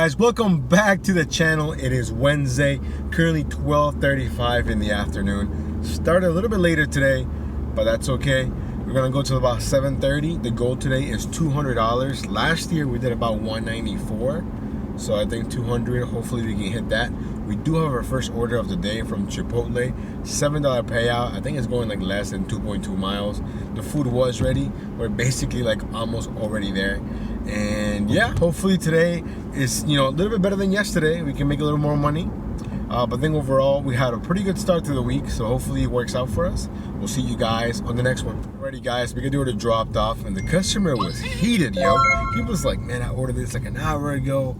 guys, welcome back to the channel. It is Wednesday, currently 12:35 in the afternoon. Started a little bit later today, but that's okay. We're gonna go till about 7:30. The goal today is $200. Last year we did about 194, so I think 200. Hopefully we can hit that. We do have our first order of the day from Chipotle, $7 payout. I think it's going like less than 2.2 miles. The food was ready. We're basically like almost already there. And yeah, hopefully today is, a little bit better than yesterday. We can make a little more money. But I think overall we had a pretty good start to the week, so hopefully it works out for us. We'll see you guys on the next one. Alrighty guys, we got the order dropped off and the customer was heated, yo. He was like, man, I ordered this like an hour ago,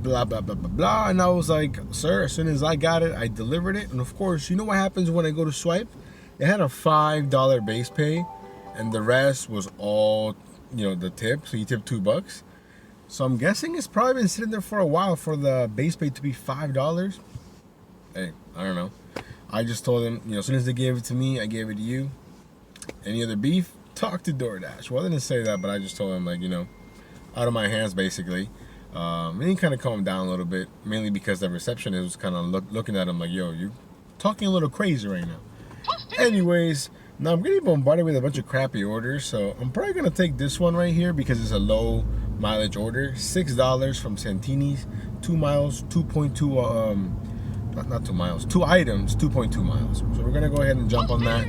blah, blah, blah, blah, blah. And I was like, sir, as soon as I got it, I delivered it. And of course, you know what happens when I go to swipe? It had a $5 base pay and the rest was all, the tip. So you tip $2. So I'm guessing it's probably been sitting there for a while for the base pay to be $5. Hey, I don't know. I just told him, as soon as they gave it to me, I gave it to you. Any other beef? Talk to Doordash. Well, I didn't say that, but I just told him, out of my hands, basically. And he kind of calmed down a little bit, mainly because the receptionist was kind of looking at him like, yo, you're talking a little crazy right now. Anyways, now I'm getting bombarded with a bunch of crappy orders, so I'm probably going to take this one right here because it's a low mileage order. $6 from Santini's, 2 miles, 2.2, not 2 miles, 2 items, 2.2 miles. So we're going to go ahead and jump on that.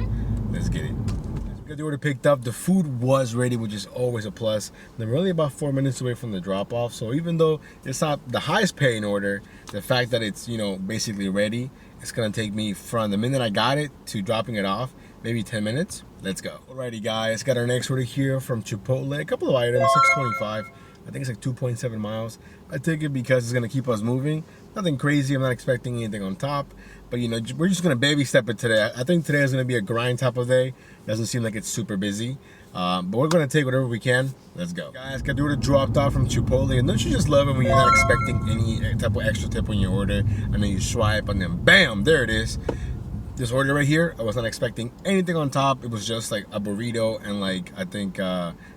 Let's get it. We got the order picked up. The food was ready, which is always a plus. They're only about 4 minutes away from the drop-off, so even though it's not the highest paying order, the fact that it's, basically ready, it's going to take me from the minute I got it to dropping it off, maybe 10 minutes. Let's go. Alrighty guys, got our next order here from Chipotle. A couple of items, $6.25. I think it's like 2.7 miles. I take it because it's gonna keep us moving. Nothing crazy, I'm not expecting anything on top. But we're just gonna baby step it today. I think today is gonna be a grind type of day. Doesn't seem like it's super busy. But we're gonna take whatever we can. Let's go. Guys, got the order dropped off from Chipotle. And don't you just love it when you're not expecting any type of extra tip on your order? And then you swipe and then bam, there it is. This order right here, I was not expecting anything on top. It was just like a burrito and I think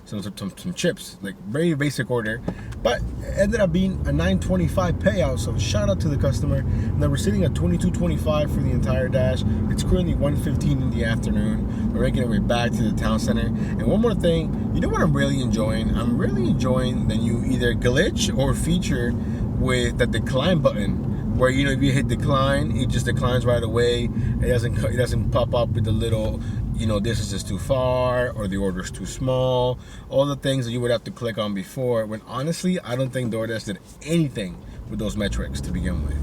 some chips, like very basic order, but it ended up being a $9.25 payout. So shout out to the customer. Now we're sitting at $22.25 for the entire dash. It's currently 1:15 in the afternoon. We're making our way back to the town center. And one more thing, you know what I'm really enjoying? I'm really enjoying the new either glitch or feature with the decline button. Where if you hit decline, it just declines right away. It doesn't pop up with the little, this is just too far or the order's too small. All the things that you would have to click on before. When honestly, I don't think DoorDash did anything with those metrics to begin with.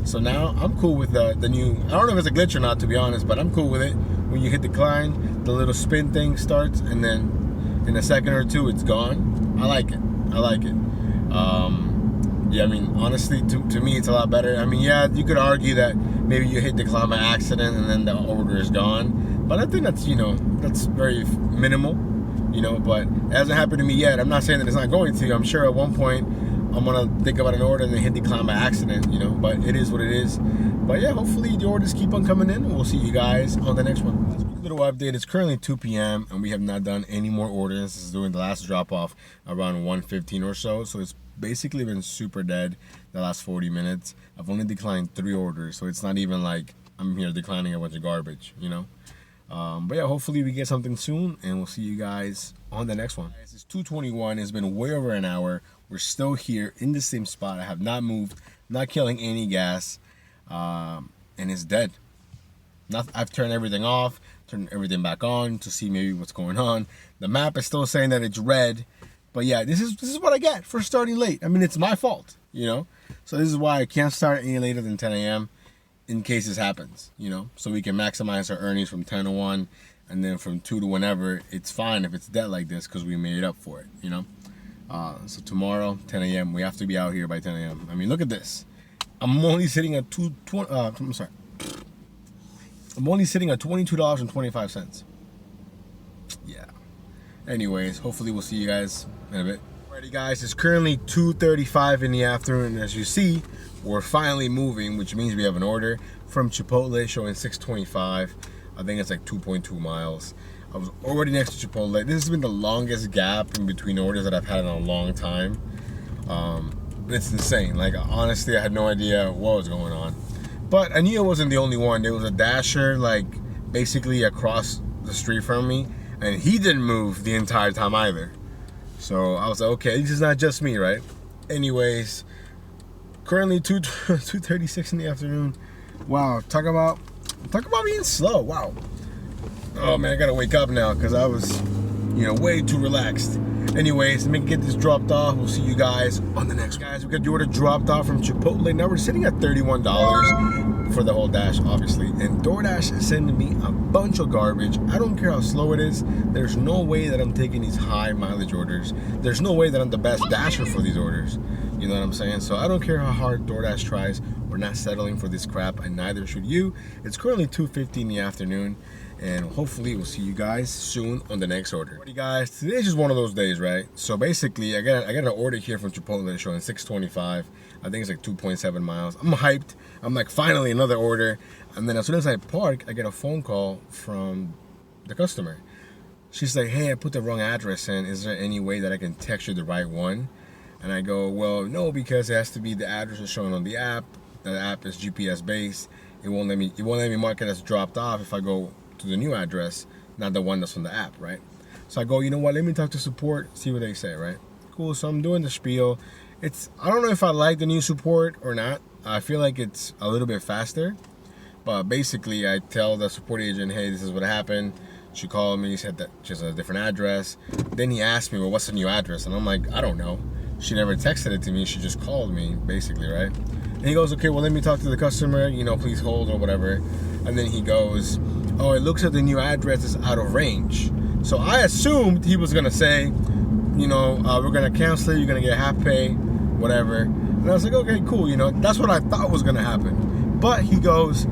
So now I'm cool with the new. I don't know if it's a glitch or not, to be honest, but I'm cool with it. When you hit decline, the little spin thing starts, and then in a second or two, it's gone. I like it. Yeah, honestly, to me, it's a lot better. Yeah, you could argue that maybe you hit decline by accident and then the order is gone. But I think that's, that's very minimal, but it hasn't happened to me yet. I'm not saying that it's not going to. I'm sure at one point I'm going to think about an order and then hit decline by accident, but it is what it is. But yeah, hopefully the orders keep on coming in. We'll see you guys on the next one. Little update, it's currently 2 p.m. and we have not done any more orders. This is doing the last drop off around 1:15 or so. So it's basically been super dead the last 40 minutes. I've only declined 3 orders, so it's not even like I'm here declining a bunch of garbage, But yeah, hopefully we get something soon, and we'll see you guys on the next one. It's 2:21. It's been way over an hour. We're still here in the same spot. I have not moved, not killing any gas, and it's dead. I've turned everything off, turned everything back on to see maybe what's going on. The map is still saying that it's red. But yeah, this is what I get for starting late. It's my fault, So this is why I can't start any later than 10 a.m. in case this happens, So we can maximize our earnings from 10 to 1, and then from 2 to whenever. It's fine if it's dead like this because we made up for it, So tomorrow, 10 a.m. we have to be out here by 10 a.m. Look at this. I'm only sitting at I'm only sitting at $22.25. Yeah. Anyways, hopefully we'll see you guys in a bit. Alrighty guys, it's currently 2:35 in the afternoon, and as you see, we're finally moving, which means we have an order from Chipotle showing $6.25. I think it's like 2.2 miles. I was already next to Chipotle. This has been the longest gap in between orders that I've had in a long time. it's insane. Like, honestly, I had no idea what was going on. But I knew it wasn't the only one. There was a dasher, like, basically across the street from me, and he didn't move the entire time either. So I was like, okay, this is not just me, right? Anyways, currently 2:36 in the afternoon. Wow, talk about being slow. Wow. Oh man, I gotta wake up now because I was, way too relaxed. Anyways, let me get this dropped off. We'll see you guys on the next one. Guys, we got the order dropped off from Chipotle. Now we're sitting at $31 for the whole dash, obviously. And DoorDash is sending me a bunch of garbage. I don't care how slow it is. There's no way that I'm taking these high mileage orders. There's no way that I'm the best dasher for these orders. You know what I'm saying? So I don't care how hard DoorDash tries. We're not settling for this crap, and neither should you. It's currently 2:50 in the afternoon. And hopefully we'll see you guys soon on the next order. Alrighty guys, today's just one of those days, right? So basically, I got an order here from Chipotle showing 625. I think it's like 2.7 miles. I'm hyped. I'm like, finally another order. And then as soon as I park, I get a phone call from the customer. She's like, hey, I put the wrong address in. Is there any way that I can text you the right one? And I go, well, no, because it has to be the address is showing on the app. The app is GPS based. It won't let me mark it as dropped off if I go to the new address, not the one that's on the app, right? So I go, you know what, let me talk to support, see what they say, right? Cool, so I'm doing the spiel. I don't know if I like the new support or not. I feel like it's a little bit faster, but basically I tell the support agent, hey, this is what happened. She called me, said that she has a different address. Then he asked me, well, what's the new address? And I'm like, I don't know. She never texted it to me, she just called me, basically, right? And he goes, okay, well, let me talk to the customer, please hold or whatever. And then he goes, oh, it looks like the new address is out of range. So I assumed he was gonna say, we're gonna cancel it, you're gonna get half pay, whatever. And I was like, okay, cool, that's what I thought was gonna happen. But he goes,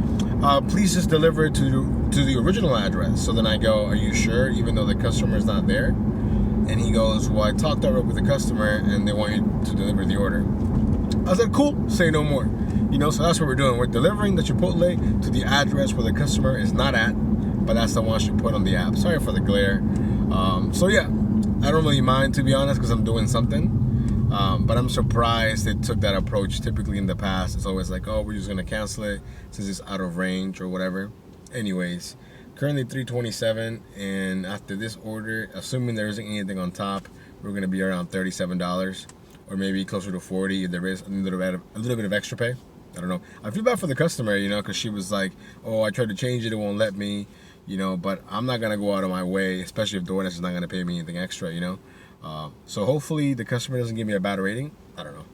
please just deliver it to the original address. So then I go, are you sure, even though the customer is not there? And he goes, well, I talked already with the customer and they want you to deliver the order. I was like, cool, say no more. So that's what we're doing. We're delivering the Chipotle to the address where the customer is not at, but that's the one she put on the app. Sorry for the glare. So yeah, I don't really mind, to be honest, because I'm doing something. But I'm surprised they took that approach. Typically in the past, it's always like, oh, we're just gonna cancel it since it's out of range or whatever. Anyways, currently 327, and after this order, assuming there isn't anything on top, we're gonna be around $37, or maybe closer to 40 if there is a little bit of extra pay. I don't know. I feel bad for the customer, because she was like, oh, I tried to change it, it won't let me, but I'm not gonna go out of my way, especially if DoorDash is not gonna pay me anything extra, So hopefully the customer doesn't give me a bad rating. I don't know.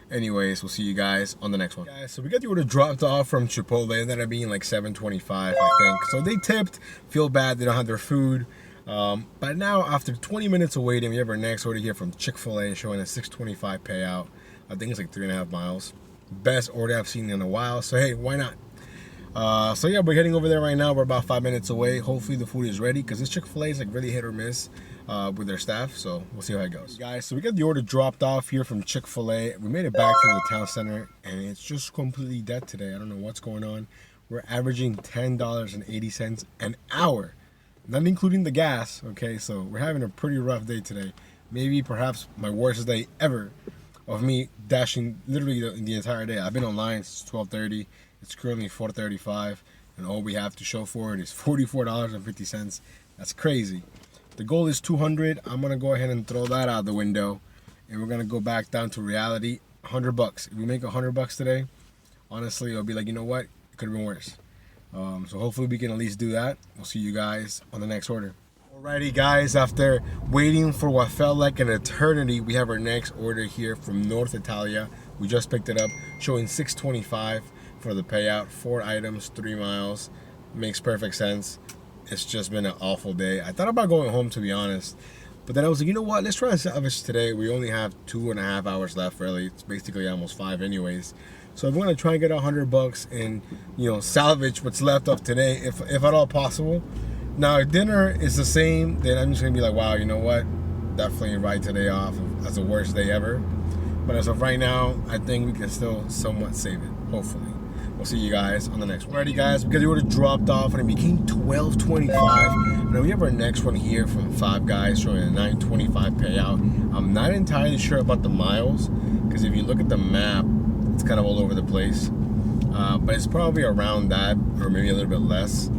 Anyways, we'll see you guys on the next one. Guys, so we got the order dropped off from Chipotle. It ended up being like $7.25, I think. So they tipped. Feel bad they don't have their food. But now, after 20 minutes of waiting, we have our next order here from Chick-fil-A showing a $6.25 payout. I think it's like 3.5 miles. Best order I've seen in a while. So hey, why not? So yeah, we're heading over there right now. We're about 5 minutes away. Hopefully the food is ready, because this Chick-fil-A is like really hit or miss with their staff. So we'll see how it goes. Guys, so we got the order dropped off here from Chick-fil-A. We made it back to the town center, and it's just completely dead today. I don't know what's going on. We're averaging $10.80 an hour, not including the gas. Okay, so we're having a pretty rough day today. Maybe perhaps my worst day ever of me dashing literally the entire day. I've been online since 12:30. It's currently 4:35, and all we have to show for it is $44.50. That's crazy. The goal is 200. I'm gonna go ahead and throw that out the window, and we're gonna go back down to reality. $100. If we make $100 today, honestly, it'll be like, you know what? It could have been worse. So hopefully we can at least do that. We'll see you guys on the next order. Alrighty guys, after waiting for what felt like an eternity, we have our next order here from North Italia. We just picked it up, showing $6.25 for the payout. 4 items, 3 miles. Makes perfect sense. It's just been an awful day. I thought about going home, to be honest, but then I was like, you know what, let's try and salvage today. We only have 2.5 hours left, really. It's basically almost 5 anyways. So I'm gonna try and get $100 and salvage what's left of today, if at all possible. Now, if dinner is the same, then I'm just gonna be like, wow, you know what? Definitely write today off as the worst day ever. But as of right now, I think we can still somewhat save it, hopefully. We'll see you guys on the next one. Alrighty guys, because the order dropped off and it became $12.25. Now we have our next one here from Five Guys showing a $9.25 payout. I'm not entirely sure about the miles, because if you look at the map, it's kind of all over the place. But it's probably around that, or maybe a little bit less.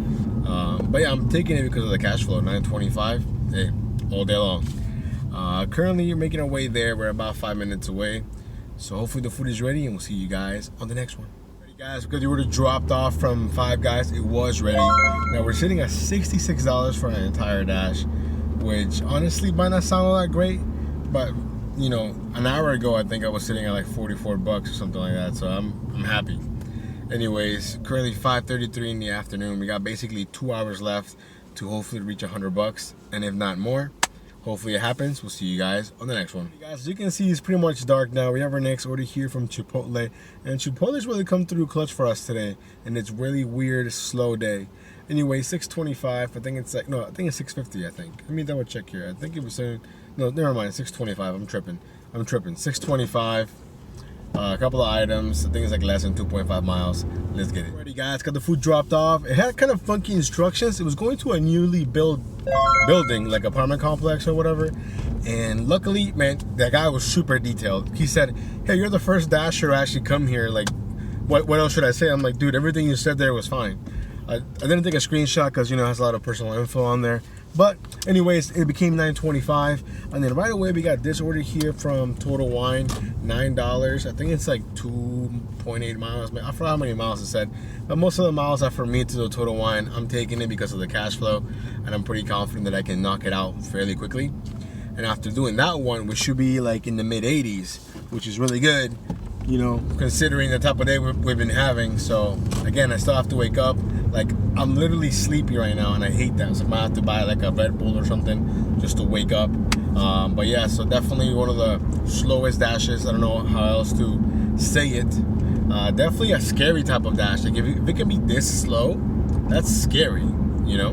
But yeah, I'm taking it because of the cash flow. 925, hey, all day long. Currently, you're making our way there. We're about 5 minutes away. So hopefully the food is ready, and we'll see you guys on the next one. Ready, guys, because the order dropped off from Five Guys, it was ready. Now we're sitting at $66 for an entire dash, which honestly might not sound all that great, but you know, an hour ago I think I was sitting at like 44 bucks or something like that. So I'm happy. Anyways, currently 5:33 in the afternoon. We got basically 2 hours left to hopefully reach 100 bucks, and if not more, hopefully it happens. We'll see you guys on the next one. Guys, as you can see, it's pretty much dark now. We have our next order here from Chipotle, and Chipotle's really come through clutch for us today, and it's really weird, slow day. Anyway, 625. I think it's like, no, I think it's 650. I think. Let me double check here. I think it was saying, no, never mind. 625. I'm tripping. 625. A couple of items. I think it's like less than 2.5 miles. Let's get it. Alrighty, guys, got the food dropped off. It had kind of funky instructions. It was going to a newly built building, like apartment complex or whatever. And luckily, man, that guy was super detailed. He said, "Hey, you're the first dasher to actually come here. Like, what else should I say?" I'm like, "Dude, everything you said there was fine." I didn't take a screenshot because, you know, it has a lot of personal info on there. But anyways, it became $9.25, and then right away we got this order here from Total Wine, $9. I think it's like 2.8 miles. I forgot how many miles it said, but most of the miles are for me to the Total Wine. I'm taking it because of the cash flow, and I'm pretty confident that I can knock it out fairly quickly. And after doing that one, we should be like in the mid 80s, which is really good, you know, considering the type of day we've been having. So again, I still have to wake up. Like, I'm literally sleepy right now, and I hate that. So I might have to buy like a Red Bull or something just to wake up. But yeah, so definitely one of the slowest dashes. I don't know how else to say it. Definitely a scary type of dash. Like, if it can be this slow, that's scary, you know.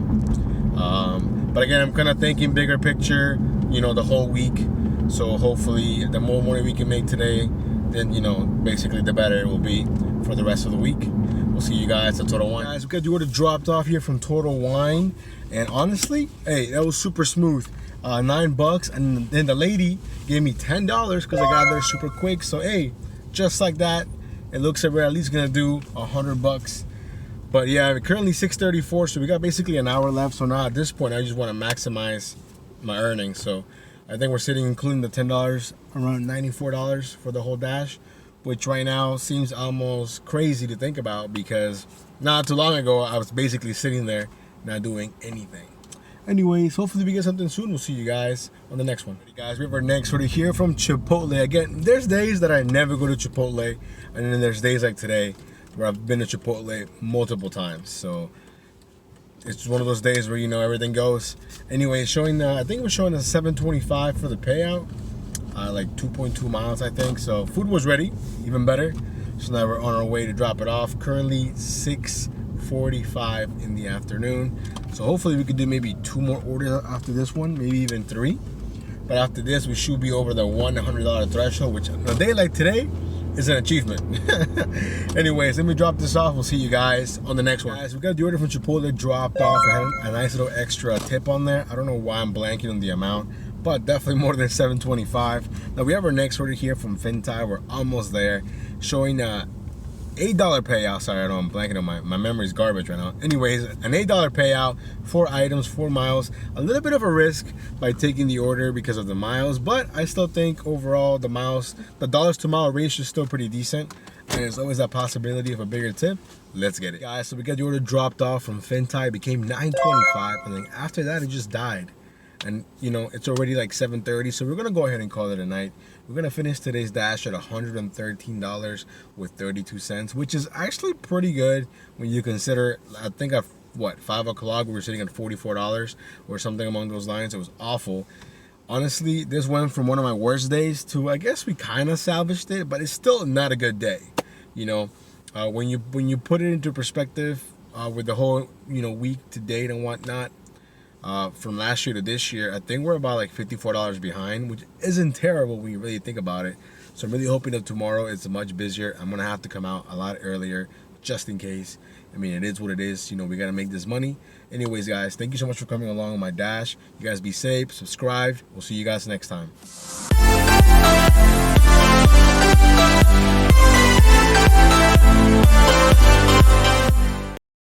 But again, I'm kind of thinking bigger picture, you know, the whole week. So hopefully the more money we can make today, then, you know, basically the better it will be for the rest of the week. We'll see you guys at Total Wine. Guys, we got the order dropped off here from Total Wine, and honestly, hey, that was super smooth. $9, and then the lady gave me $10 because I got there super quick. So hey, just like that, it looks like we're at least gonna do $100. But yeah, we're currently 6:34, so we got basically an hour left. So now at this point, I just want to maximize my earnings. So I think we're sitting, including the $10, around $94 for the whole dash, which right now seems almost crazy to think about because not too long ago I was basically sitting there not doing anything. Anyways, hopefully we get something soon. We'll see you guys on the next one. Alright, guys, we have our next order here from Chipotle. Again, there's days that I never go to Chipotle, and then there's days like today where I've been to Chipotle multiple times. So it's one of those days where, you know, everything goes. Anyway, showing I think we're showing a 725 for the payout, like 2.2 miles, I think. So food was ready, even better. So now we're on our way to drop it off. Currently 6:45 in the afternoon. So hopefully we could do maybe 2 more orders after this one, maybe even 3. But after this, we should be over the $100 threshold, which on a day like today is an achievement. Anyways, let me drop this off. We'll see you guys on the next one. Guys, we got the order from Chipotle dropped off. It had a nice little extra tip on there. I don't know why I'm blanking on the amount, but definitely more than $7.25. Now we have our next order here from Fintai. We're almost there, showing $8 payout. Sorry, I know I'm blanking on my memory's garbage right now. Anyways, an $8 payout, 4 items, 4 miles. A little bit of a risk by taking the order because of the miles, but I still think overall the dollars to mile ratio is still pretty decent, and there's always that possibility of a bigger tip. Let's get it, guys. So we got the order dropped off from Fintai. It became $9.25, and then after that it just died. And you know, it's already like 7:30, so we're gonna go ahead and call it a night. We're gonna finish today's dash at $113 with 32 cents, which is actually pretty good when you consider, I think at 5 o'clock we were sitting at $44 or something along those lines. It was awful. Honestly, this went from one of my worst days to, I guess we kind of salvaged it, but it's still not a good day. You know, when you put it into perspective with the whole, you know, week to date and whatnot. From last year to this year, I think we're about like $54 behind, which isn't terrible when you really think about it. So I'm really hoping that tomorrow it's much busier. I'm gonna have to come out a lot earlier just in case. I mean, it is what it is. You know, we gotta make this money. Anyways, guys, thank you so much for coming along on my dash. You guys be safe, subscribe. We'll see you guys next time.